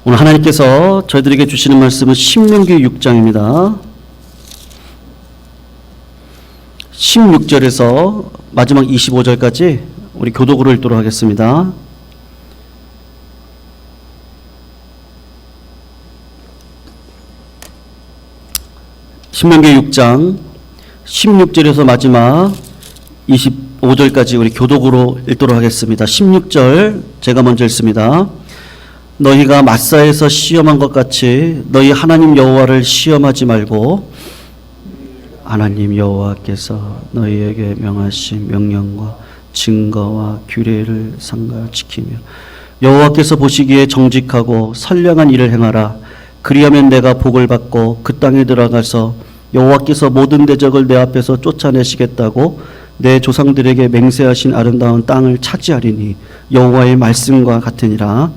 오늘 하나님께서 저희들에게 주시는 말씀은 신명기 6장입니다. 16절에서 마지막 25절까지 우리 교독으로 읽도록 하겠습니다. 신명기 6장 16절에서 마지막 25절까지 우리 교독으로 읽도록 하겠습니다. 16절 제가 먼저 읽습니다. 너희가 마사에서 시험한 것 같이 너희 하나님 여호와를 시험하지 말고 하나님 여호와께서 너희에게 명하신 명령과 증거와 규례를 삼가 지키며 여호와께서 보시기에 정직하고 선량한 일을 행하라. 그리하면 내가 복을 받고 그 땅에 들어가서 여호와께서 모든 대적을 내 앞에서 쫓아내시겠다고 내 조상들에게 맹세하신 아름다운 땅을 차지하리니 여호와의 말씀과 같으니라.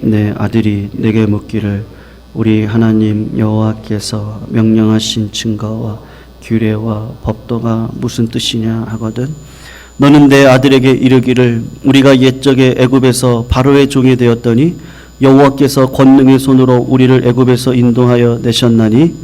내 아들이 내게 묻기를 우리 하나님 여호와께서 명령하신 증거와 규례와 법도가 무슨 뜻이냐 하거든. 너는 내 아들에게 이르기를 우리가 옛적에 애굽에서 바로의 종이 되었더니 여호와께서 권능의 손으로 우리를 애굽에서 인도하여 내셨나니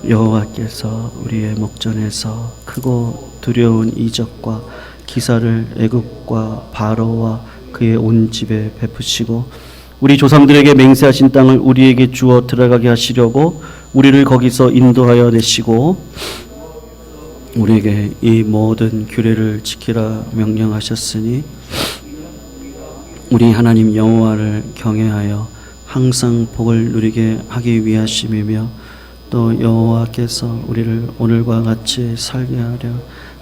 여호와께서 우리의 목전에서 크고 두려운 이적과 기사를 애굽과 바로와 그의 온 집에 베푸시고 우리 조상들에게 맹세하신 땅을 우리에게 주어 들어가게 하시려고 우리를 거기서 인도하여 내시고 우리에게 이 모든 규례를 지키라 명령하셨으니 우리 하나님 여호와를 경외하여 항상 복을 누리게 하기 위하심이며 또 여호와께서 우리를 오늘과 같이 살게 하려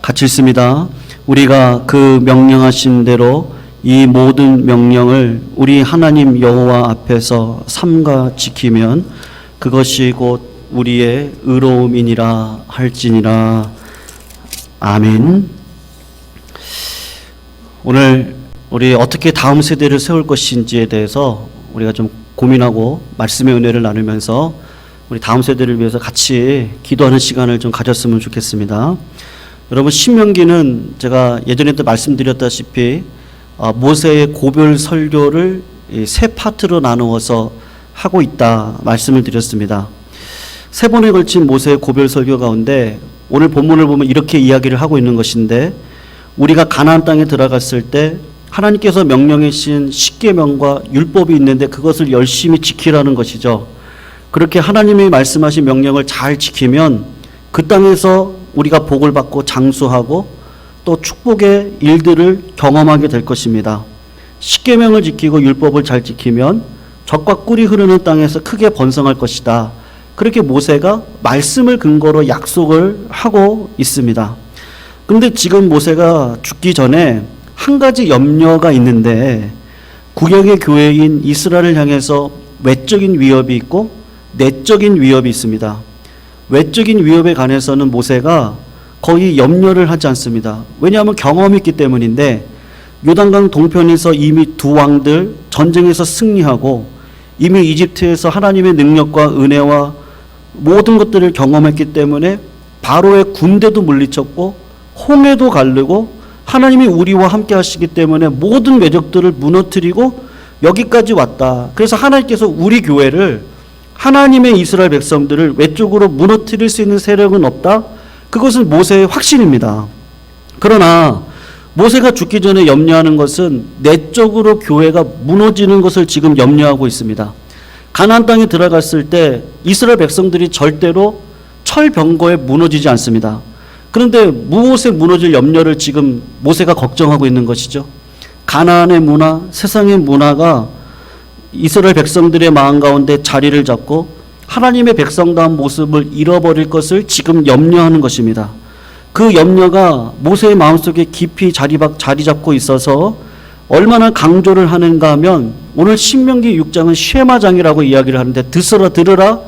같이 읽습니다. 우리가 그 명령하신 대로 이 모든 명령을 우리 하나님 여호와 앞에서 삼가 지키면 그것이 곧 우리의 의로움이니라 할지니라. 아멘. 오늘 우리 어떻게 다음 세대를 세울 것인지에 대해서 우리가 좀 고민하고 말씀의 은혜를 나누면서 우리 다음 세대를 위해서 같이 기도하는 시간을 좀 가졌으면 좋겠습니다. 여러분, 신명기는 제가 예전에도 말씀드렸다시피 모세의 고별 설교를 세 파트로 나누어서 하고 있다 말씀을 드렸습니다. 세 번에 걸친 모세의 고별 설교 가운데 오늘 본문을 보면 이렇게 이야기를 하고 있는 것인데, 우리가 가나안 땅에 들어갔을 때 하나님께서 명령해 주신 십계명과 율법이 있는데 그것을 열심히 지키라는 것이죠. 그렇게 하나님이 말씀하신 명령을 잘 지키면 그 땅에서 우리가 복을 받고 장수하고 또 축복의 일들을 경험하게 될 것입니다. 십계명을 지키고 율법을 잘 지키면 젖과 꿀이 흐르는 땅에서 크게 번성할 것이다. 그렇게 모세가 말씀을 근거로 약속을 하고 있습니다. 그런데 지금 모세가 죽기 전에 한 가지 염려가 있는데, 구약의 교회인 이스라엘을 향해서 외적인 위협이 있고 내적인 위협이 있습니다. 외적인 위협에 관해서는 모세가 거의 염려를 하지 않습니다. 왜냐하면 경험이 있기 때문인데, 요단강 동편에서 이미 두 왕들 전쟁에서 승리하고 이미 이집트에서 하나님의 능력과 은혜와 모든 것들을 경험했기 때문에 바로의 군대도 물리쳤고 홍해도 가르고 하나님이 우리와 함께 하시기 때문에 모든 외적들을 무너뜨리고 여기까지 왔다. 그래서 하나님께서 우리 교회를, 하나님의 이스라엘 백성들을 외적으로 무너뜨릴 수 있는 세력은 없다. 그것은 모세의 확신입니다. 그러나 모세가 죽기 전에 염려하는 것은 내적으로 교회가 무너지는 것을 지금 염려하고 있습니다. 가나안 땅에 들어갔을 때 이스라엘 백성들이 절대로 철병거에 무너지지 않습니다. 그런데 무엇에 무너질 염려를 지금 모세가 걱정하고 있는 것이죠. 가나안의 문화, 세상의 문화가 이스라엘 백성들의 마음 가운데 자리를 잡고 하나님의 백성다운 모습을 잃어버릴 것을 지금 염려하는 것입니다. 그 염려가 모세의 마음속에 깊이 자리 잡고 있어서 얼마나 강조를 하는가 하면, 오늘 신명기 6장은 쉐마장이라고 이야기를 하는데, 들으라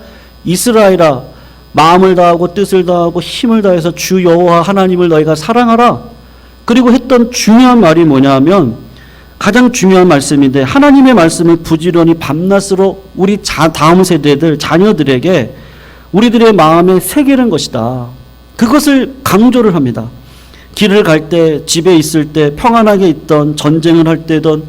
이스라엘아, 마음을 다하고 뜻을 다하고 힘을 다해서 주 여호와 하나님을 너희가 사랑하라. 그리고 했던 중요한 말이 뭐냐 하면, 가장 중요한 말씀인데, 하나님의 말씀을 부지런히 밤낮으로 우리 다음 세대들, 자녀들에게 우리들의 마음에 새기는 것이다. 그것을 강조를 합니다. 길을 갈 때, 집에 있을 때, 평안하게 있던, 전쟁을 할 때든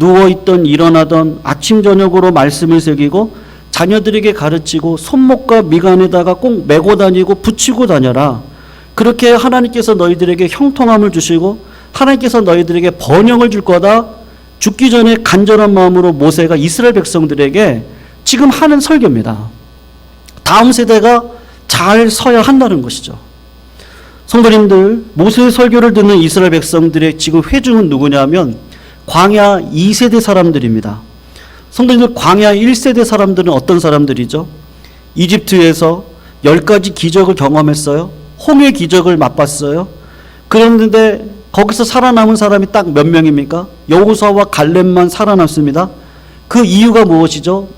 누워있던 일어나던 아침 저녁으로 말씀을 새기고 자녀들에게 가르치고 손목과 미간에다가 꼭 메고 다니고 붙이고 다녀라. 그렇게 하나님께서 너희들에게 형통함을 주시고 하나님께서 너희들에게 번영을 줄 거다. 죽기 전에 간절한 마음으로 모세가 이스라엘 백성들에게 지금 하는 설교입니다. 다음 세대가 잘 서야 한다는 것이죠. 성도님들, 모세의 설교를 듣는 이스라엘 백성들의 지금 회중은 누구냐면 광야 2세대 사람들입니다. 성도님들, 광야 1세대 사람들은 어떤 사람들이죠? 이집트에서 10가지 기적을 경험했어요. 홍해 기적을 맛봤어요. 그런데 거기서 살아남은 사람이 딱 몇 명입니까? 여호수아와 갈렙만 살아남습니다. 그 이유가 무엇이죠?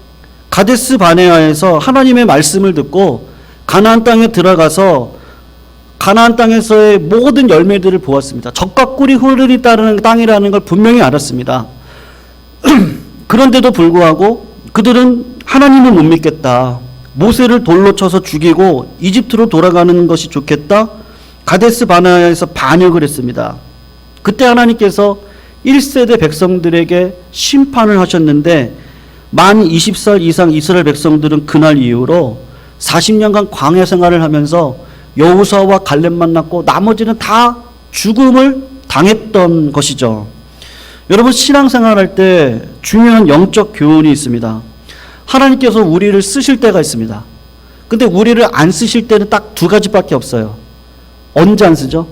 가데스 바네아에서 하나님의 말씀을 듣고 가나안 땅에 들어가서 가나안 땅에서의 모든 열매들을 보았습니다. 젖과 꿀이 흐르니 따르는 땅이라는 걸 분명히 알았습니다. 그런데도 불구하고 그들은 하나님을 못 믿겠다. 모세를 돌로 쳐서 죽이고 이집트로 돌아가는 것이 좋겠다. 가데스 바네아에서 반역을 했습니다. 그때 하나님께서 1세대 백성들에게 심판을 하셨는데 만 20살 이상 이스라엘 백성들은 그날 이후로 40년간 광야 생활을 하면서 여호수아와 갈렙 만났고 나머지는 다 죽음을 당했던 것이죠. 여러분, 신앙생활할 때 중요한 영적 교훈이 있습니다. 하나님께서 우리를 쓰실 때가 있습니다. 근데 우리를 안 쓰실 때는 딱 두 가지밖에 없어요. 언제 안 쓰죠?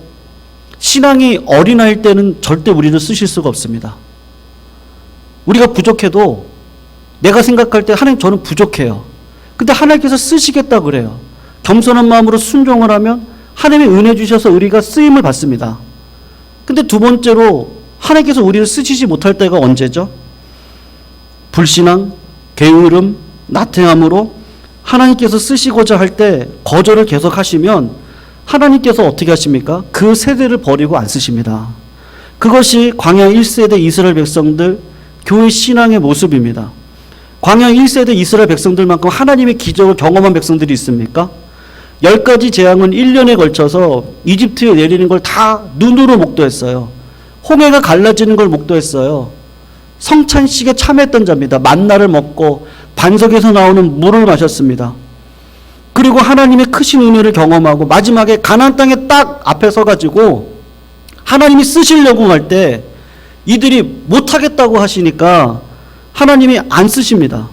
신앙이 어린아이일 때는 절대 우리를 쓰실 수가 없습니다. 우리가 부족해도 내가 생각할 때 하나님 저는 부족해요. 근데 하나님께서 쓰시겠다 그래요. 겸손한 마음으로 순종을 하면 하나님의 은혜 주셔서 우리가 쓰임을 받습니다. 근데 두 번째로 하나님께서 우리를 쓰시지 못할 때가 언제죠? 불신앙, 게으름, 나태함으로 하나님께서 쓰시고자 할 때 거절을 계속 하시면 하나님께서 어떻게 하십니까? 그 세대를 버리고 안 쓰십니다. 그것이 광야 1세대 이스라엘 백성들 교회 신앙의 모습입니다. 광야 1세대 이스라엘 백성들만큼 하나님의 기적을 경험한 백성들이 있습니까? 10가지 재앙은 1년에 걸쳐서 이집트에 내리는 걸 다 눈으로 목도했어요. 홍해가 갈라지는 걸 목도했어요. 성찬식에 참여했던 자입니다. 만나를 먹고 반석에서 나오는 물을 마셨습니다. 그리고 하나님의 크신 은혜를 경험하고 마지막에 가나안 땅에 딱 앞에 서가지고 하나님이 쓰시려고 할 때 이들이 못하겠다고 하시니까 하나님이 안 쓰십니다.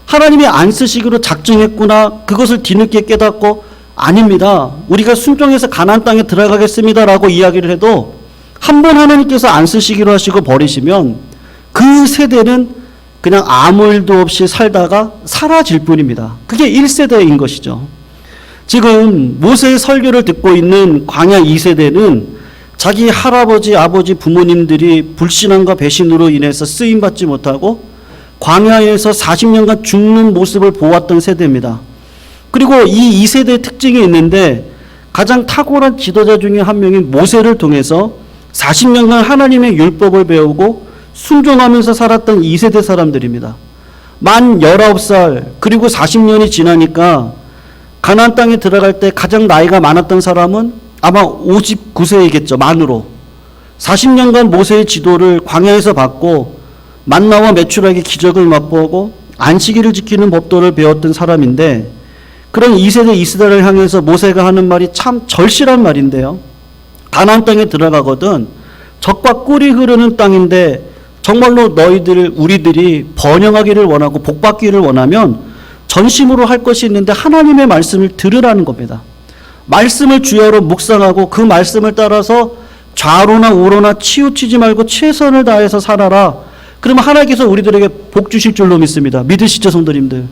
하나님이 안 쓰시기로 작정했구나, 그것을 뒤늦게 깨닫고 아닙니다. 우리가 순종해서 가나안 땅에 들어가겠습니다라고 이야기를 해도 한 번 하나님께서 안 쓰시기로 하시고 버리시면 그 세대는 그냥 아무 일도 없이 살다가 사라질 뿐입니다. 그게 1세대인 것이죠. 지금 모세의 설교를 듣고 있는 광야 2세대는 자기 할아버지, 아버지, 부모님들이 불신앙과 배신으로 인해서 쓰임받지 못하고 광야에서 40년간 죽는 모습을 보았던 세대입니다. 그리고 이 2세대의 특징이 있는데 가장 탁월한 지도자 중에 한 명인 모세를 통해서 40년간 하나님의 율법을 배우고 순종하면서 살았던 2세대 사람들입니다. 만 19살 그리고 40년이 지나니까 가나안 땅에 들어갈 때 가장 나이가 많았던 사람은 아마 59세이겠죠. 만으로. 40년간 모세의 지도를 광야에서 받고 만나와 메추라기 기적을 맛보고 안식일을 지키는 법도를 배웠던 사람인데 그런 2세대 이스라엘을 향해서 모세가 하는 말이 참 절실한 말인데요. 가나안 땅에 들어가거든 젖과 꿀이 흐르는 땅인데 정말로 우리들이 번영하기를 원하고 복받기를 원하면 전심으로 할 것이 있는데 하나님의 말씀을 들으라는 겁니다. 말씀을 주야로 묵상하고 그 말씀을 따라서 좌로나 우로나 치우치지 말고 최선을 다해서 살아라. 그러면 하나님께서 우리들에게 복 주실 줄로 믿습니다. 믿으시죠, 성도님들?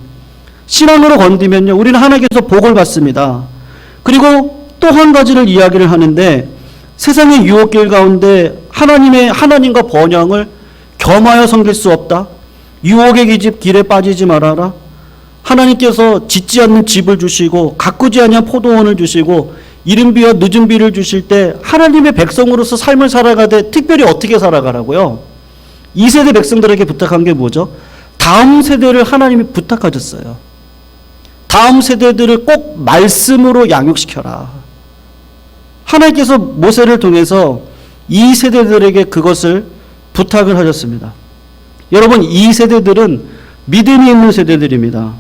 신앙으로 건디면요, 우리는 하나님께서 복을 받습니다. 그리고 또 한 가지를 이야기를 하는데 세상의 유혹길 가운데 하나님과 번영을 겸하여 섬길 수 없다. 유혹의 기집 길에 빠지지 말아라. 하나님께서 짓지 않는 집을 주시고 가꾸지 아니한 포도원을 주시고 이른 비와 늦은 비를 주실 때 하나님의 백성으로서 삶을 살아가되 특별히 어떻게 살아가라고요? 2세대 백성들에게 부탁한 게 뭐죠? 다음 세대를 하나님이 부탁하셨어요. 다음 세대들을 꼭 말씀으로 양육시켜라. 하나님께서 모세를 통해서 이 세대들에게 그것을 부탁을 하셨습니다. 여러분, 이 세대들은 믿음이 있는 세대들입니다.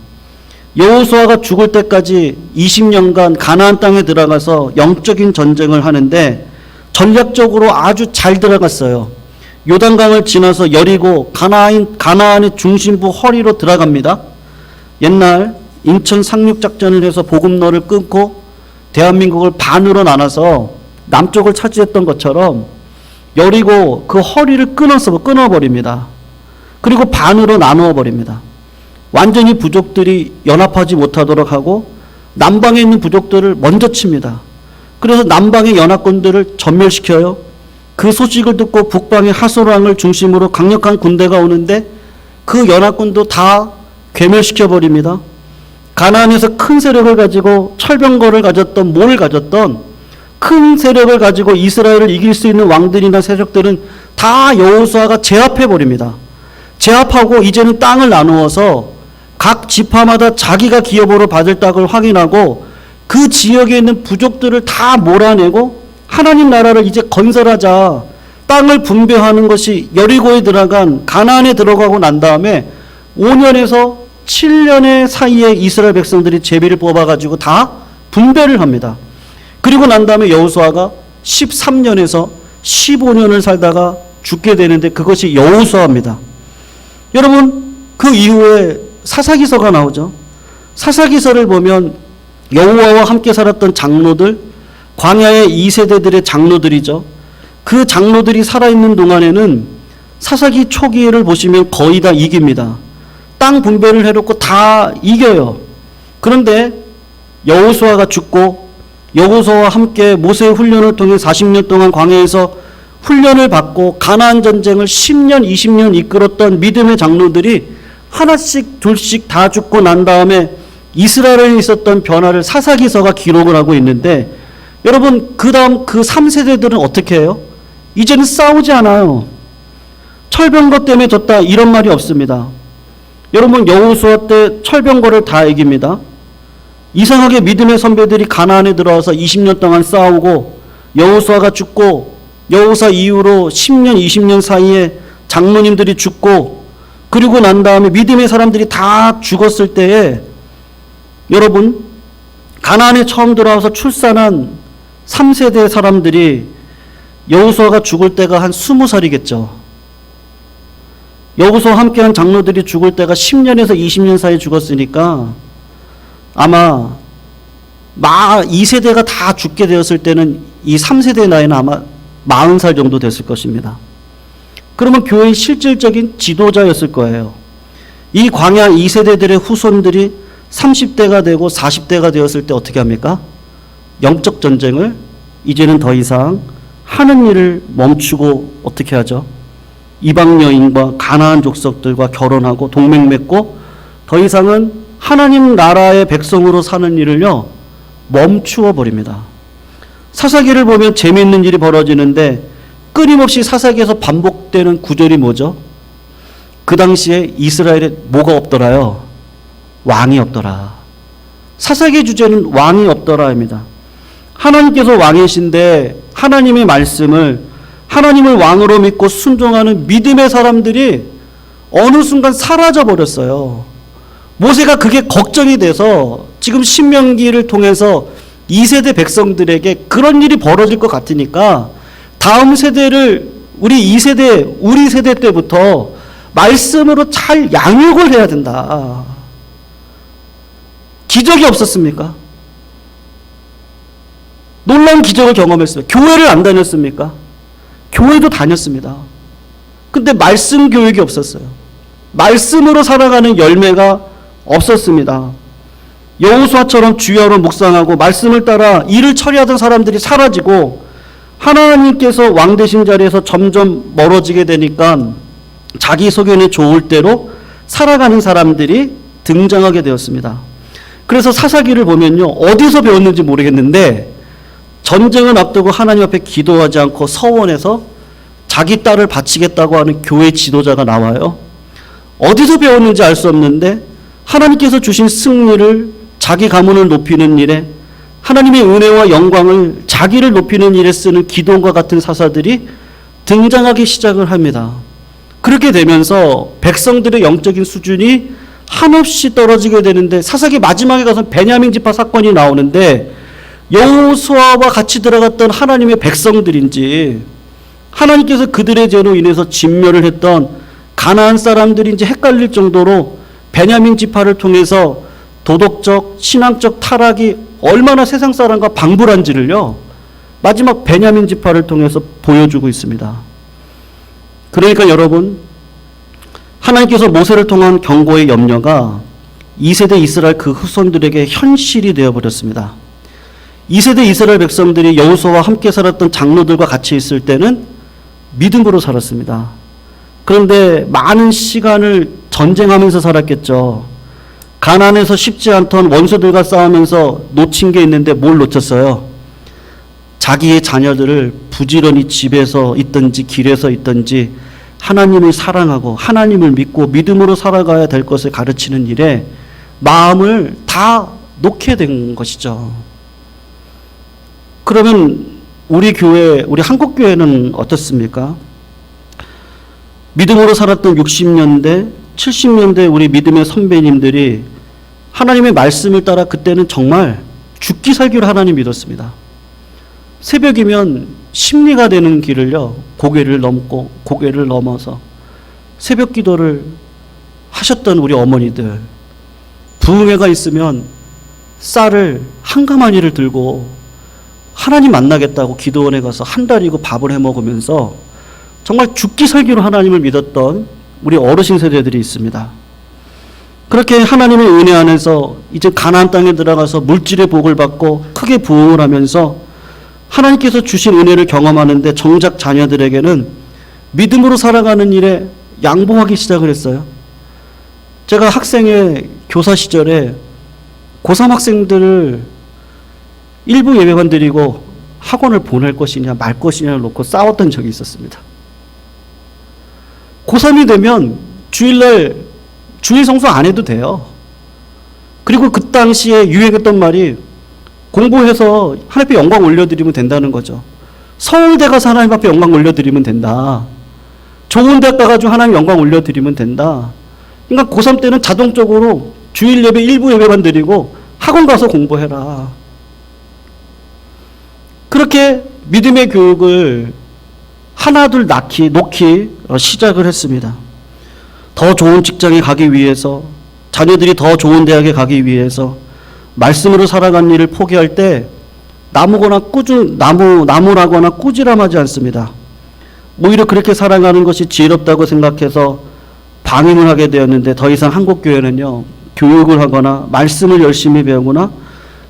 여호수아가 죽을 때까지 20년간 가나안 땅에 들어가서 영적인 전쟁을 하는데 전략적으로 아주 잘 들어갔어요. 요단강을 지나서 여리고 가나안의 중심부 허리로 들어갑니다. 옛날 인천 상륙작전을 해서 보급로를 끊고 대한민국을 반으로 나눠서 남쪽을 차지했던 것처럼 여리고 그 허리를 끊어버립니다. 그리고 반으로 나누어 버립니다. 완전히 부족들이 연합하지 못하도록 하고 남방에 있는 부족들을 먼저 칩니다. 그래서 남방의 연합군들을 전멸시켜요. 그 소식을 듣고 북방의 하소랑을 중심으로 강력한 군대가 오는데 그 연합군도 다 괴멸시켜 버립니다. 가나안에서 큰 세력을 가지고 철병거를 가졌던 몰을 가졌던 큰 세력을 가지고 이스라엘을 이길 수 있는 왕들이나 세력들은 다 여호수아가 제압해 버립니다. 제압하고 이제는 땅을 나누어서 각 지파마다 자기가 기업으로 받을 땅을 확인하고 그 지역에 있는 부족들을 다 몰아내고 하나님 나라를 이제 건설하자, 땅을 분배하는 것이 여리고에 들어간 가나안에 들어가고 난 다음에 5년에서 7년의 사이에 이스라엘 백성들이 제비를 뽑아가지고 다 분배를 합니다. 그리고 난 다음에 여호수아가 13년에서 15년을 살다가 죽게 되는데 그것이 여호수아입니다. 여러분, 그 이후에 사사기서가 나오죠. 사사기서를 보면 여호와와 함께 살았던 장로들, 광야의 2세대들의 장로들이죠. 그 장로들이 살아있는 동안에는 사사기 초기를 보시면 거의 다 이깁니다. 땅 분배를 해놓고 다 이겨요. 그런데 여호수아가 죽고 여호수아와 함께 모세의 훈련을 통해 40년 동안 광야에서 훈련을 받고 가나안 전쟁을 10년, 20년 이끌었던 믿음의 장로들이 하나씩 둘씩 다 죽고 난 다음에 이스라엘에 있었던 변화를 사사기서가 기록을 하고 있는데, 여러분, 그 다음 그 3세대들은 어떻게 해요? 이제는 싸우지 않아요. 철병거 때문에 졌다 이런 말이 없습니다. 여러분, 여호수아 때 철병거를 다 이깁니다. 이상하게 믿음의 선배들이 가나안에 들어와서 20년 동안 싸우고 여호수아가 죽고 여호수아 이후로 10년, 20년 사이에 장로님들이 죽고 그리고 난 다음에 믿음의 사람들이 다 죽었을 때에 여러분, 가나안에 처음 들어와서 출산한 3세대 사람들이 여호수아가 죽을 때가 한 20살이겠죠. 여호수아와 함께한 장로들이 죽을 때가 10년에서 20년 사이에 죽었으니까 아마 2세대가 다 죽게 되었을 때는 이 3세대 나이는 아마 40살 정도 됐을 것입니다. 그러면 교회의 실질적인 지도자였을 거예요. 이 광야 2세대들의 후손들이 30대가 되고 40대가 되었을 때 어떻게 합니까? 영적 전쟁을 이제는 더 이상 하는 일을 멈추고 어떻게 하죠? 이방 여인과 가나안 족속들과 결혼하고 동맹 맺고 더 이상은 하나님 나라의 백성으로 사는 일을요 멈추어 버립니다. 사사기를 보면 재미있는 일이 벌어지는데 끊임없이 사사기에서 반복되는 구절이 뭐죠? 그 당시에 이스라엘에 뭐가 없더라요? 왕이 없더라. 사사기 주제는 왕이 없더라입니다. 하나님께서 왕이신데 하나님의 말씀을, 하나님을 왕으로 믿고 순종하는 믿음의 사람들이 어느 순간 사라져 버렸어요. 모세가 그게 걱정이 돼서 지금 신명기를 통해서 2세대 백성들에게 그런 일이 벌어질 것 같으니까 다음 세대를 우리 세대 때부터 말씀으로 잘 양육을 해야 된다. 기적이 없었습니까? 놀라운 기적을 경험했습니다. 교회를 안 다녔습니까? 교회도 다녔습니다. 근데 말씀 교육이 없었어요. 말씀으로 살아가는 열매가 없었습니다. 여호수아처럼 주야로 묵상하고 말씀을 따라 일을 처리하던 사람들이 사라지고 하나님께서 왕 되신 자리에서 점점 멀어지게 되니까 자기 소견에 좋을 대로 살아가는 사람들이 등장하게 되었습니다. 그래서 사사기를 보면요, 어디서 배웠는지 모르겠는데 전쟁을 앞두고 하나님 앞에 기도하지 않고 서원에서 자기 딸을 바치겠다고 하는 교회 지도자가 나와요. 어디서 배웠는지 알 수 없는데 하나님께서 주신 승리를 자기 가문을 높이는 일에, 하나님의 은혜와 영광을 자기를 높이는 일에 쓰는 기도원과 같은 사사들이 등장하기 시작을 합니다. 그렇게 되면서 백성들의 영적인 수준이 한없이 떨어지게 되는데, 사사기 마지막에 가서 베냐민 지파 사건이 나오는데 여호수아와 같이 들어갔던 하나님의 백성들인지, 하나님께서 그들의 죄로 인해서 진멸을 했던 가나안 사람들인지 헷갈릴 정도로 베냐민 지파를 통해서 도덕적, 신앙적 타락이 얼마나 세상 사람과 방불한지를요, 마지막 베냐민 지파를 통해서 보여주고 있습니다. 그러니까 여러분, 하나님께서 모세를 통한 경고의 염려가 2세대 이스라엘 그 후손들에게 현실이 되어버렸습니다. 2세대 이스라엘 백성들이 여호수아와 함께 살았던 장로들과 같이 있을 때는 믿음으로 살았습니다. 그런데 많은 시간을 전쟁하면서 살았겠죠. 가나안에서 쉽지 않던 원수들과 싸우면서 놓친 게 있는데 뭘 놓쳤어요? 자기의 자녀들을 부지런히 집에서 있든지 길에서 있든지 하나님을 사랑하고 하나님을 믿고 믿음으로 살아가야 될 것을 가르치는 일에 마음을 다 놓게 된 것이죠. 그러면 우리 교회, 우리 한국교회는 어떻습니까? 믿음으로 살았던 60년대, 70년대 우리 믿음의 선배님들이 하나님의 말씀을 따라 그때는 정말 죽기 살기로 하나님 믿었습니다. 새벽이면 심리가 되는 길을요, 고개를 넘고 고개를 넘어서 새벽 기도를 하셨던 우리 어머니들, 부흥회가 있으면 쌀을 한 가마니를 들고 하나님 만나겠다고 기도원에 가서 한 달이고 밥을 해 먹으면서 정말 죽기 살기로 하나님을 믿었던 우리 어르신 세대들이 있습니다. 그렇게 하나님의 은혜 안에서 이제 가나안 땅에 들어가서 물질의 복을 받고 크게 부흥을 하면서 하나님께서 주신 은혜를 경험하는데 정작 자녀들에게는 믿음으로 살아가는 일에 양보하기 시작을 했어요. 제가 학생의 교사 시절에 고3 학생들을 일부 예배만 드리고 학원을 보낼 것이냐 말 것이냐를 놓고 싸웠던 적이 있었습니다. 고3이 되면 주일날 주일 성수 안 해도 돼요. 그리고 그 당시에 유행했던 말이 공부해서 하나님 앞에 영광 올려드리면 된다는 거죠. 서울대 가서 하나님 앞에 영광 올려드리면 된다. 좋은 데 가가지고 하나님 영광 올려드리면 된다. 그러니까 고3 때는 자동적으로 주일 예배 일부 예배만 드리고 학원 가서 공부해라. 그렇게 믿음의 교육을 하나둘 놓기 시작을 했습니다. 더 좋은 직장에 가기 위해서, 자녀들이 더 좋은 대학에 가기 위해서 말씀으로 살아가는 일을 포기할 때 나무라거나 꾸지람하지 않습니다. 오히려 그렇게 살아가는 것이 지혜롭다고 생각해서 방임을 하게 되었는데, 더 이상 한국교회는요, 교육을 하거나 말씀을 열심히 배우거나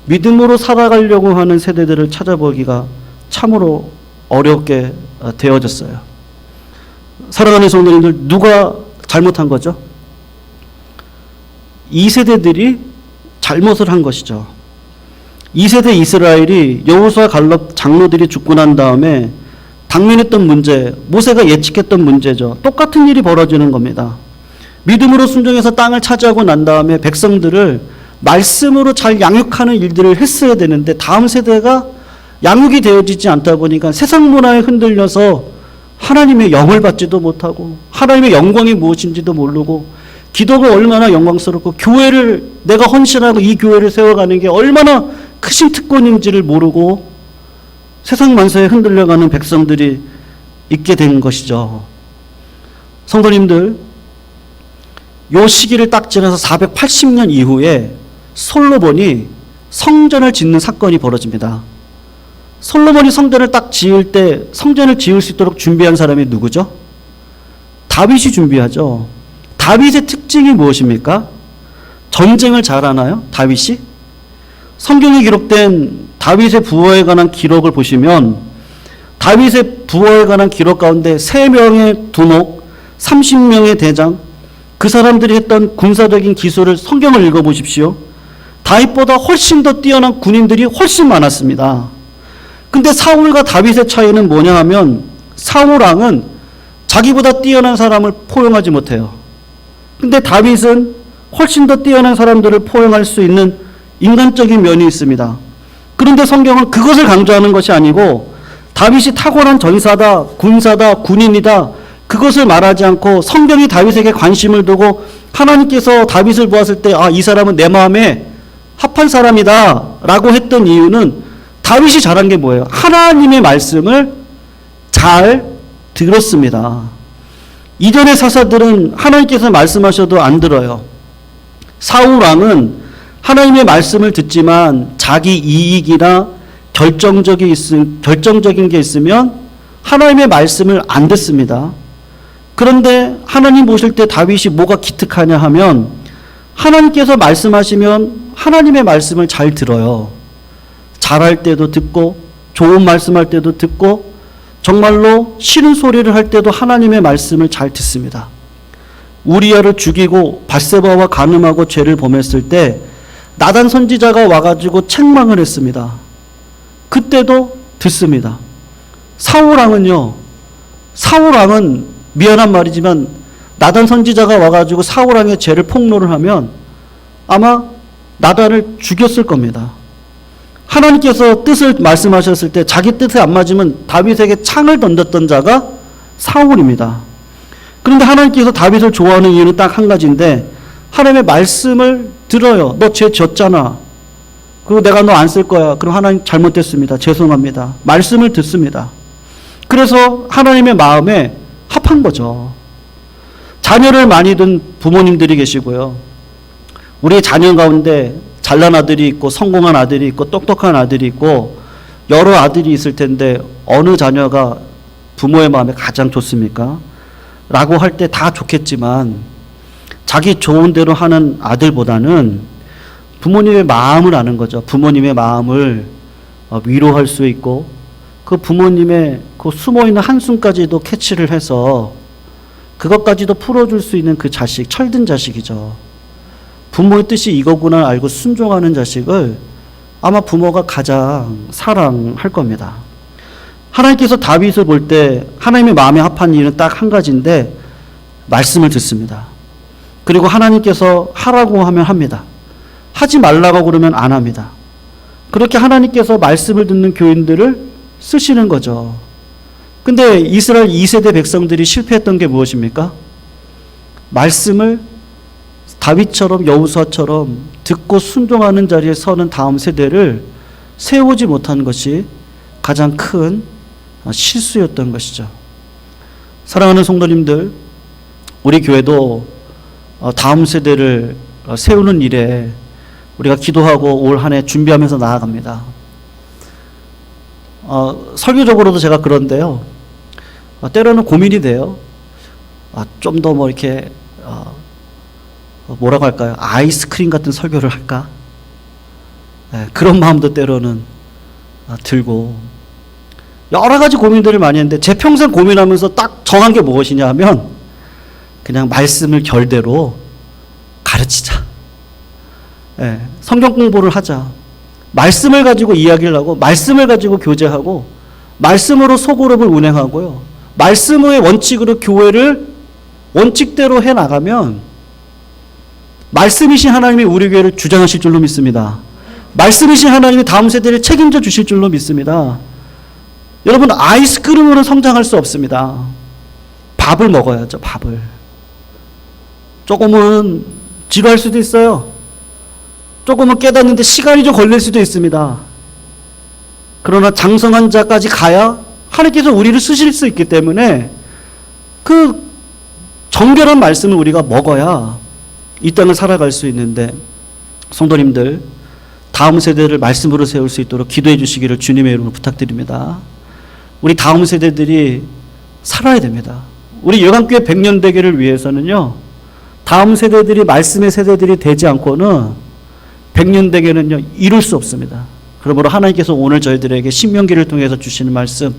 믿음으로 살아가려고 하는 세대들을 찾아보기가 참으로 어렵게 되어졌어요. 사랑하는 성도님들, 누가 잘못한 거죠? 2세대들이 잘못을 한 것이죠. 2세대 이스라엘이 여호수아 갈렙 장로들이 죽고 난 다음에 당면했던 문제, 모세가 예측했던 문제죠. 똑같은 일이 벌어지는 겁니다. 믿음으로 순종해서 땅을 차지하고 난 다음에 백성들을 말씀으로 잘 양육하는 일들을 했어야 되는데, 다음 세대가 양육이 되어지지 않다 보니까 세상 문화에 흔들려서 하나님의 영을 받지도 못하고 하나님의 영광이 무엇인지도 모르고, 기도가 얼마나 영광스럽고 교회를 내가 헌신하고 이 교회를 세워가는 게 얼마나 크신 특권인지를 모르고 세상 만사에 흔들려가는 백성들이 있게 된 것이죠. 성도님들, 요 시기를 딱 지나서 480년 이후에 솔로몬이 성전을 짓는 사건이 벌어집니다. 솔로몬이 성전을 딱 지을 때 성전을 지을 수 있도록 준비한 사람이 누구죠? 다윗이 준비하죠. 다윗의 특징이 무엇입니까? 전쟁을 잘하나요? 다윗이? 성경에 기록된 다윗의 부하에 관한 기록을 보시면 다윗의 부하에 관한 기록 가운데 3명의 두목, 30명의 대장, 그 사람들이 했던 군사적인 기술을 성경을 읽어보십시오. 다윗보다 훨씬 더 뛰어난 군인들이 훨씬 많았습니다. 근데 사울과 다윗의 차이는 뭐냐 하면, 사울 왕은 자기보다 뛰어난 사람을 포용하지 못해요. 근데 다윗은 훨씬 더 뛰어난 사람들을 포용할 수 있는 인간적인 면이 있습니다. 그런데 성경은 그것을 강조하는 것이 아니고, 다윗이 탁월한 전사다, 군사다, 군인이다, 그것을 말하지 않고 성경이 다윗에게 관심을 두고 하나님께서 다윗을 보았을 때 이 사람은 내 마음에 합한 사람이다 라고 했던 이유는 다윗이 잘한 게 뭐예요? 하나님의 말씀을 잘 들었습니다. 이전의 사사들은 하나님께서 말씀하셔도 안 들어요. 사울 왕은 하나님의 말씀을 듣지만 자기 이익이나 결정적인 게 있으면 하나님의 말씀을 안 듣습니다. 그런데 하나님 보실 때 다윗이 뭐가 기특하냐 하면 하나님께서 말씀하시면 하나님의 말씀을 잘 들어요. 잘할 때도 듣고 좋은 말씀할 때도 듣고 정말로 싫은 소리를 할 때도 하나님의 말씀을 잘 듣습니다. 우리야를 죽이고 밧세바와 간음하고 죄를 범했을 때 나단 선지자가 와가지고 책망을 했습니다. 그때도 듣습니다. 사울왕은 미안한 말이지만 나단 선지자가 와가지고 사울왕의 죄를 폭로를 하면 아마 나단을 죽였을 겁니다. 하나님께서 뜻을 말씀하셨을 때 자기 뜻에 안 맞으면 다윗에게 창을 던졌던 자가 사울입니다. 그런데 하나님께서 다윗을 좋아하는 이유는 딱 한 가지인데 하나님의 말씀을 들어요. 너 죄 졌잖아. 그리고 내가 너 안 쓸 거야. 그럼 하나님 잘못됐습니다. 죄송합니다. 말씀을 듣습니다. 그래서 하나님의 마음에 합한 거죠. 자녀를 많이 둔 부모님들이 계시고요. 우리 자녀 가운데 잘난 아들이 있고 성공한 아들이 있고 똑똑한 아들이 있고 여러 아들이 있을 텐데 어느 자녀가 부모의 마음에 가장 좋습니까? 라고 할 때 다 좋겠지만 자기 좋은 대로 하는 아들보다는 부모님의 마음을 아는 거죠. 부모님의 마음을 위로할 수 있고 그 부모님의 그 숨어있는 한숨까지도 캐치를 해서 그것까지도 풀어줄 수 있는 그 자식, 철든 자식이죠. 부모의 뜻이 이거구나 알고 순종하는 자식을 아마 부모가 가장 사랑할 겁니다. 하나님께서 다윗을 볼 때 하나님의 마음에 합한 이유는 딱 한 가지인데 말씀을 듣습니다. 그리고 하나님께서 하라고 하면 합니다. 하지 말라고 그러면 안 합니다. 그렇게 하나님께서 말씀을 듣는 교인들을 쓰시는 거죠. 근데 이스라엘 2세대 백성들이 실패했던 게 무엇입니까? 말씀을 다윗처럼 여호수아처럼 듣고 순종하는 자리에 서는 다음 세대를 세우지 못한 것이 가장 큰 실수였던 것이죠. 사랑하는 성도님들, 우리 교회도 다음 세대를 세우는 일에 우리가 기도하고 올 한 해 준비하면서 나아갑니다. 설교적으로도 제가 그런데요. 때로는 고민이 돼요. 좀 더 뭐 이렇게 뭐라고 할까요? 아이스크림 같은 설교를 할까? 그런 마음도 때로는 들고 여러 가지 고민들을 많이 했는데 제 평생 고민하면서 딱 정한 게 무엇이냐 하면 그냥 말씀을 결대로 가르치자. 성경 공부를 하자. 말씀을 가지고 이야기를 하고 말씀을 가지고 교제하고 말씀으로 소그룹을 운행하고요. 말씀의 원칙으로 교회를 원칙대로 해나가면 말씀이신 하나님이 우리 교회를 주장하실 줄로 믿습니다. 말씀이신 하나님이 다음 세대를 책임져 주실 줄로 믿습니다. 여러분, 아이스크림으로 성장할 수 없습니다. 밥을 먹어야죠. 밥을. 조금은 지루할 수도 있어요. 조금은 깨닫는데 시간이 좀 걸릴 수도 있습니다. 그러나 장성한 자까지 가야 하나님께서 우리를 쓰실 수 있기 때문에 그 정결한 말씀을 우리가 먹어야 이 땅을 살아갈 수 있는데, 성도님들, 다음 세대를 말씀으로 세울 수 있도록 기도해 주시기를 주님의 이름으로 부탁드립니다. 우리 다음 세대들이 살아야 됩니다. 우리 여강교회 100년 대계를 위해서는요, 다음 세대들이 말씀의 세대들이 되지 않고는 100년 대계는요 이룰 수 없습니다. 그러므로 하나님께서 오늘 저희들에게 신명기를 통해서 주시는 말씀,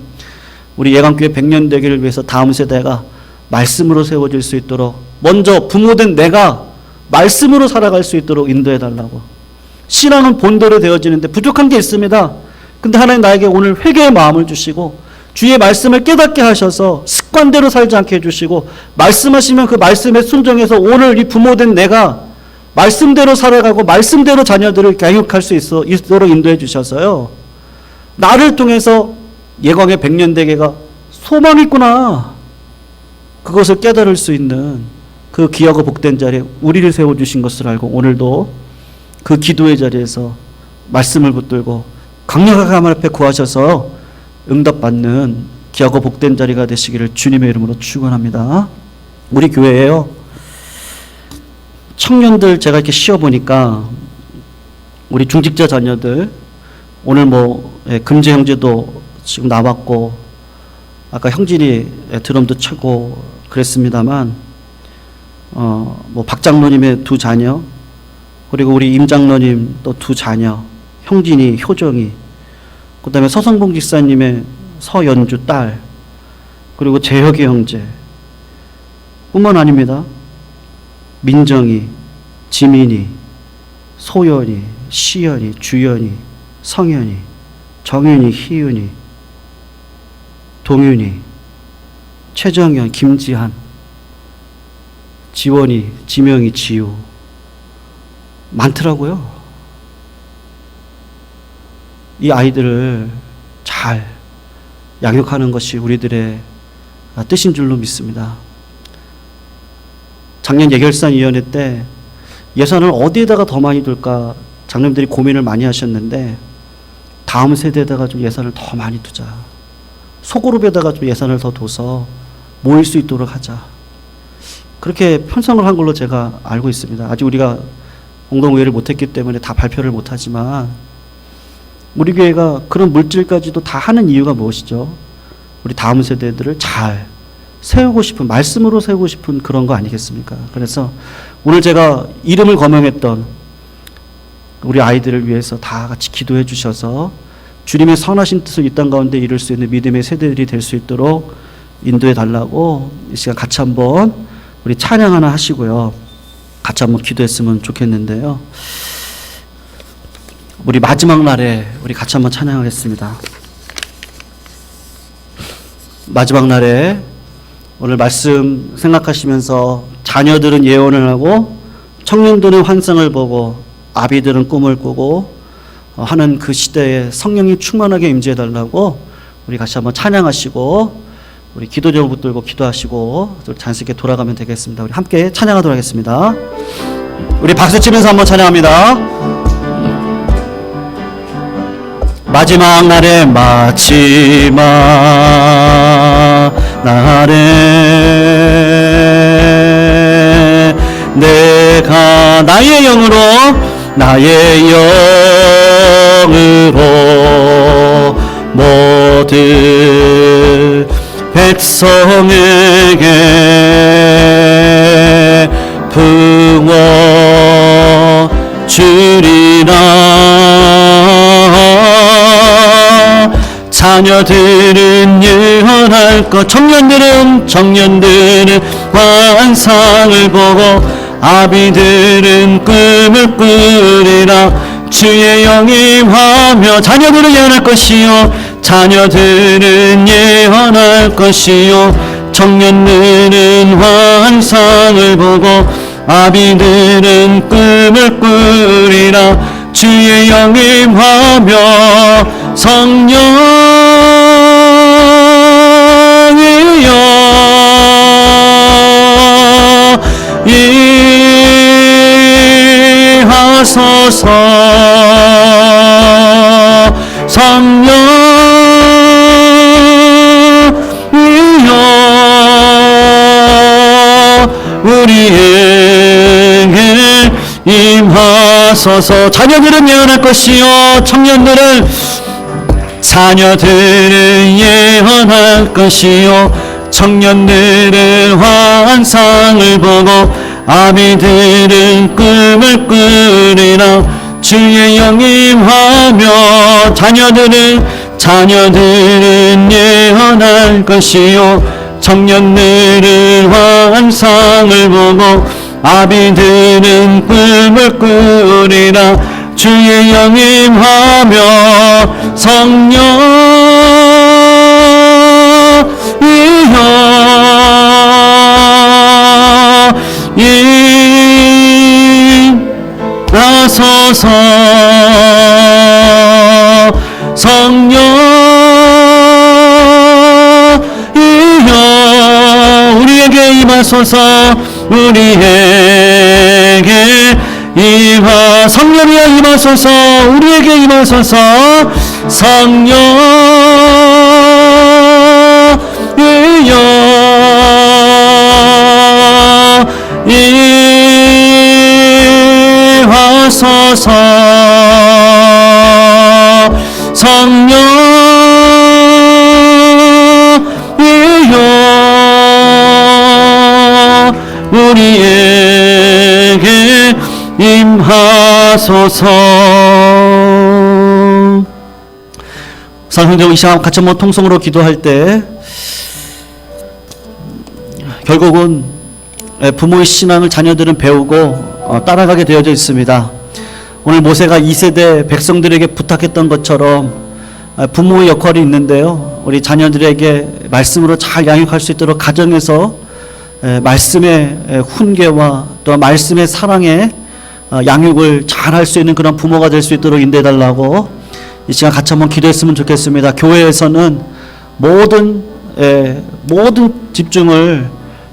우리 예강교회 100년 대계를 위해서 다음 세대가 말씀으로 세워질 수 있도록 먼저 부모된 내가 말씀으로 살아갈 수 있도록 인도해 달라고. 신앙은 본대로 되어지는데 부족한 게 있습니다. 근데 하나님 나에게 오늘 회개의 마음을 주시고 주의 말씀을 깨닫게 하셔서 습관대로 살지 않게 해주시고 말씀하시면 그 말씀에 순종해서 오늘 이 부모된 내가 말씀대로 살아가고 말씀대로 자녀들을 교육할 수 있도록 인도해 주셔서요, 나를 통해서 예광의 100년 대계가 소망이 있구나, 그것을 깨달을 수 있는 그 귀하고 복된 자리에 우리를 세워주신 것을 알고 오늘도 그 기도의 자리에서 말씀을 붙들고 강력하게 하나님 앞에 구하셔서 응답받는 귀하고 복된 자리가 되시기를 주님의 이름으로 축원합니다. 우리 교회에요, 청년들 제가 이렇게 쉬어보니까 우리 중직자 자녀들 오늘 금재 형제도 지금 나왔고 아까 형진이 드럼도 치고 그랬습니다만 박 장로님의 두 자녀, 그리고 우리 임 장로님 또 두 자녀, 형진이, 효정이, 그 다음에 서성봉 집사님의 서연주 딸, 그리고 재혁이 형제 뿐만 아닙니다. 민정이, 지민이, 소연이, 시연이, 주연이, 성현이, 정윤이, 희윤이, 동윤이, 최정현, 김지한, 지원이, 지명이, 지우 많더라고요. 이 아이들을 잘 양육하는 것이 우리들의 뜻인 줄로 믿습니다. 작년 예결산위원회 때 예산을 어디에다가 더 많이 둘까 장로님들이 고민을 많이 하셨는데 다음 세대에다가 좀 예산을 더 많이 두자. 소그룹에다가 좀 예산을 더 둬서 모일 수 있도록 하자. 그렇게 편성을 한 걸로 제가 알고 있습니다. 아직 우리가 공동의회를 못했기 때문에 다 발표를 못하지만 우리 교회가 그런 물질까지도 다 하는 이유가 무엇이죠? 우리 다음 세대들을 잘 세우고 싶은, 말씀으로 세우고 싶은 그런 거 아니겠습니까? 그래서 오늘 제가 이름을 거명했던 우리 아이들을 위해서 다 같이 기도해 주셔서 주님의 선하신 뜻을 이 땅 가운데 이룰 수 있는 믿음의 세대들이 될 수 있도록 인도해 달라고 이 시간 같이 한번 우리 찬양 하나 하시고요. 같이 한번 기도했으면 좋겠는데요. 우리 마지막 날에 우리 같이 한번 찬양하겠습니다. 마지막 날에 오늘 말씀 생각하시면서 자녀들은 예언을 하고 청년들은 환상을 보고 아비들은 꿈을 꾸고 하는 그 시대에 성령이 충만하게 임재해 달라고 우리 같이 한번 찬양하시고 우리 기도적으로 붙들고 기도하시고 자연스럽게 돌아가면 되겠습니다. 우리 함께 찬양하도록 하겠습니다. 우리 박수 치면서 한번 찬양합니다. 마지막 날에 마지막 날에 내가 나의 영으로 모든 백성에게 부어 주리라. 자녀들은 예언할 것, 청년들은 환상을 보고 아비들은 꿈을 꾸리라. 주의 영이 임하며 자녀들은 예언할 것이요 자녀들은 예언할 것이요 청년들은 환상을 보고 아비들은 꿈을 꾸리라. 주의 영이 임하며 성령이여 임하소서. 성령이여 우리에게 임하소서. 자녀들은 예언할 것이요 자녀들은 예언할 것이요 청년들은 환상을 보고 아비들은 꿈을 꾸리라. 주의 영이 임하며 자녀들은 예언할 것이요 청년들은 환상을 보고 아비들은 꿈을 꾸리라. 주의 영이 임하며 성령이여 임하소서. 성령이여 우리에게 임하소서. 우리에게 성령이여 임하소서. 우리에게 임하소서. 성령이여 임하소서. 성령이여 우리에게 임하소서. 사랑하는 이 시간 같이 한번 통성으로 기도할 때 결국은 부모의 신앙을 자녀들은 배우고 따라가게 되어져 있습니다. 오늘 모세가 2세대 백성들에게 부탁했던 것처럼 부모의 역할이 있는데요. 우리 자녀들에게 말씀으로 잘 양육할 수 있도록 가정에서 말씀의 훈계와 또 말씀의 사랑에 양육을 잘 할 수 있는 그런 부모가 될 수 있도록 인도해달라고 이 시간 같이 한번 기도했으면 좋겠습니다. 교회에서는 모든 집중을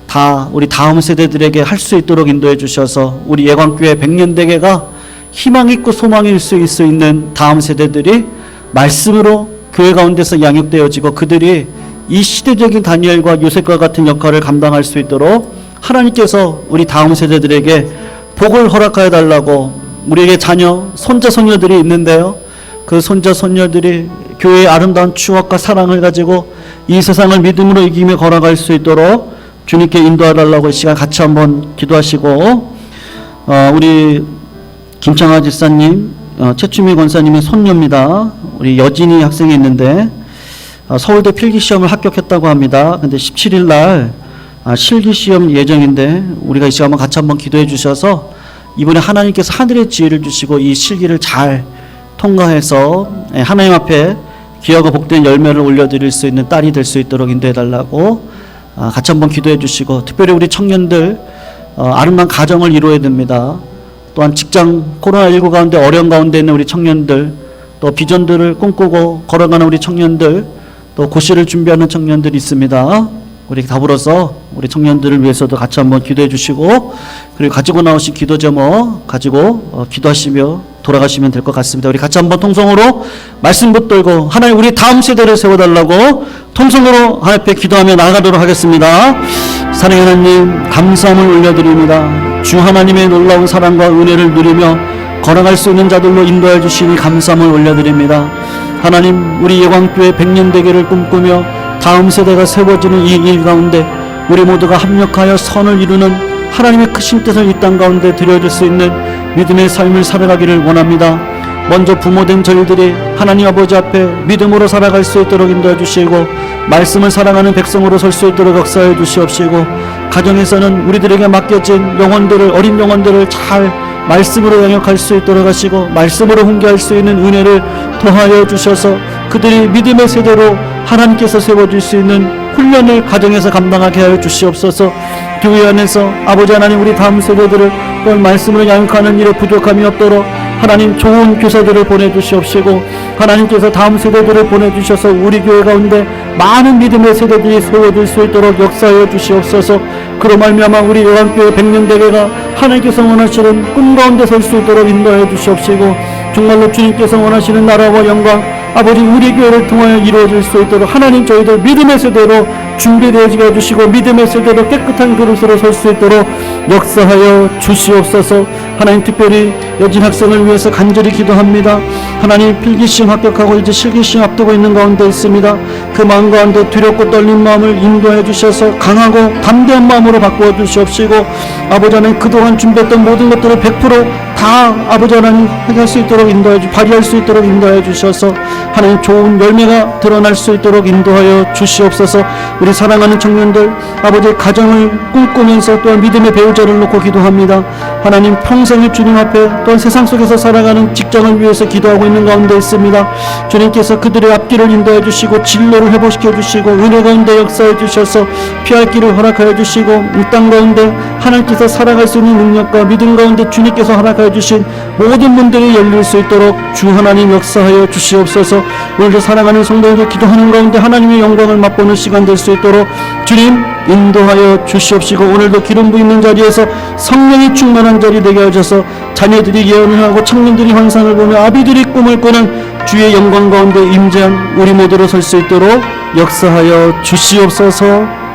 다 우리 다음 세대들에게 할 수 있도록 인도해 주셔서 우리 예광교회 100년대계가 희망 있고 소망일 수 있는 다음 세대들이 말씀으로 교회 가운데서 양육되어지고 그들이 이 시대적인 다니엘과 요셉과 같은 역할을 감당할 수 있도록 하나님께서 우리 다음 세대들에게 복을 허락하여 달라고. 우리에게 자녀, 손자, 손녀들이 있는데요. 그 손자, 손녀들이 교회의 아름다운 추억과 사랑을 가지고 이 세상을 믿음으로 이기며 걸어갈 수 있도록 주님께 인도하달라고 이 시간 같이 한번 기도하시고, 우리 김창하 집사님, 최추미 권사님의 손녀입니다. 우리 여진이 학생이 있는데 서울대 필기시험을 합격했다고 합니다. 근데 17일 날 실기시험 예정인데 우리가 이 시간 같이 한번 기도해 주셔서 이번에 하나님께서 하늘의 지혜를 주시고 이 실기를 잘 통과해서 하나님 앞에 귀하고 복된 열매를 올려드릴 수 있는 딸이 될 수 있도록 인도해 달라고 같이 한번 기도해 주시고, 특별히 우리 청년들 아름다운 가정을 이루어야 됩니다. 또한 직장 코로나19 가운데 어려운 가운데 있는 우리 청년들, 또 비전들을 꿈꾸고 걸어가는 우리 청년들, 또 고시를 준비하는 청년들이 있습니다. 우리 더불어서 우리 청년들을 위해서도 같이 한번 기도해 주시고, 그리고 가지고 나오신 기도 제목 가지고 기도하시며 돌아가시면 될 것 같습니다. 우리 같이 한번 통성으로 말씀 붙들고 하나님 우리 다음 세대를 세워달라고 통성으로 하나님 앞에 기도하며 나아가도록 하겠습니다. 사랑의 하나님, 감사함을 올려드립니다. 주 하나님의 놀라운 사랑과 은혜를 누리며 걸어갈 수 있는 자들로 인도해 주시니 감사함을 올려드립니다. 하나님, 우리 예광교회 100년 대계를 꿈꾸며 다음 세대가 세워지는 이 일 가운데 우리 모두가 합력하여 선을 이루는 하나님의 크신 뜻을 이 땅 가운데 드려줄 수 있는 믿음의 삶을 살아가기를 원합니다. 먼저 부모된 저희들이 하나님 아버지 앞에 믿음으로 살아갈 수 있도록 인도해 주시고, 말씀을 사랑하는 백성으로 설 수 있도록 역사해 주시옵시고, 가정에서는 우리들에게 맡겨진 영혼들을, 어린 영혼들을 잘 말씀으로 영역할 수 있도록 하시고, 말씀으로 훈계할 수 있는 은혜를 더하여 주셔서 그들이 믿음의 세대로 하나님께서 세워줄 수 있는 훈련을 가정에서 감당하게 하여 주시옵소서. 교회 안에서 아버지 하나님, 우리 다음 세대들을 또한 말씀으로 양육하는 일에 부족함이 없도록 하나님 좋은 교사들을 보내주시옵시고, 하나님께서 다음 세대들을 보내주셔서 우리 교회 가운데 많은 믿음의 세대들이 세워질 수 있도록 역사하여 주시옵소서. 그로 말미암아 우리 예왕교회 100년 대계가 하나님께서 원하시는 꿈 가운데 설 수 있도록 인도하여 주시옵시고, 정말로 주님께서 원하시는 나라와 영광 아버지 우리 교회를 통하여 이루어질 수 있도록 하나님 저희들 믿음의 세대로 준비되어지게 해주시고, 믿음의 세대로 깨끗한 그릇으로 설 수 있도록 역사하여 주시옵소서. 하나님, 특별히 여진 학생을 위해서 간절히 기도합니다. 하나님, 필기시험 합격하고 이제 실기시험 앞두고 있는 가운데 있습니다. 그 마음 가운데 두렵고 떨린 마음을 인도해 주셔서 강하고 담대한 마음으로 바꾸어 주시옵시고, 아버지 하나님 그동안 준비했던 모든 것들을 100% 다 아버지 하나님 할 수 있도록 발휘할 수 있도록 인도해 주셔서 하나님 좋은 열매가 드러날 수 있도록 인도하여 주시옵소서. 우리 사랑하는 청년들, 아버지의 가정을 꿈꾸면서 또한 믿음의 배우자를 놓고 기도합니다. 하나님 평생을 주님 앞에 또한 세상 속에서 살아가는 직장을 위해서 기도하고 있는 가운데 있습니다. 주님께서 그들의 앞길을 인도해 주시고 진로를 회복시켜 주시고 은혜 가운데 역사해 주셔서 피할 길을 허락하여 주시고 이 땅 가운데 하나님께서 살아갈 수 있는 능력과 믿음 가운데 주님께서 허락하여 주신 모든 문들이 열릴 수 있도록 주 하나님 역사하여 주시옵소서. 오늘도 살아가는 성도들도 기도하는 가운데 하나님의 영광을 맛보는 시간 될 수 있도록 주님 인도하여 주시옵시고, 오늘도 기름 부있는 자리에서 성령이 충만한 자리 되게 하셔서 자녀들이 예언을 하고 청년들이 환상을 보며 아비들이 꿈을 꾸는 주의 영광 가운데 임재한 우리 모두로 설 수 있도록 역사하여 주시옵소서.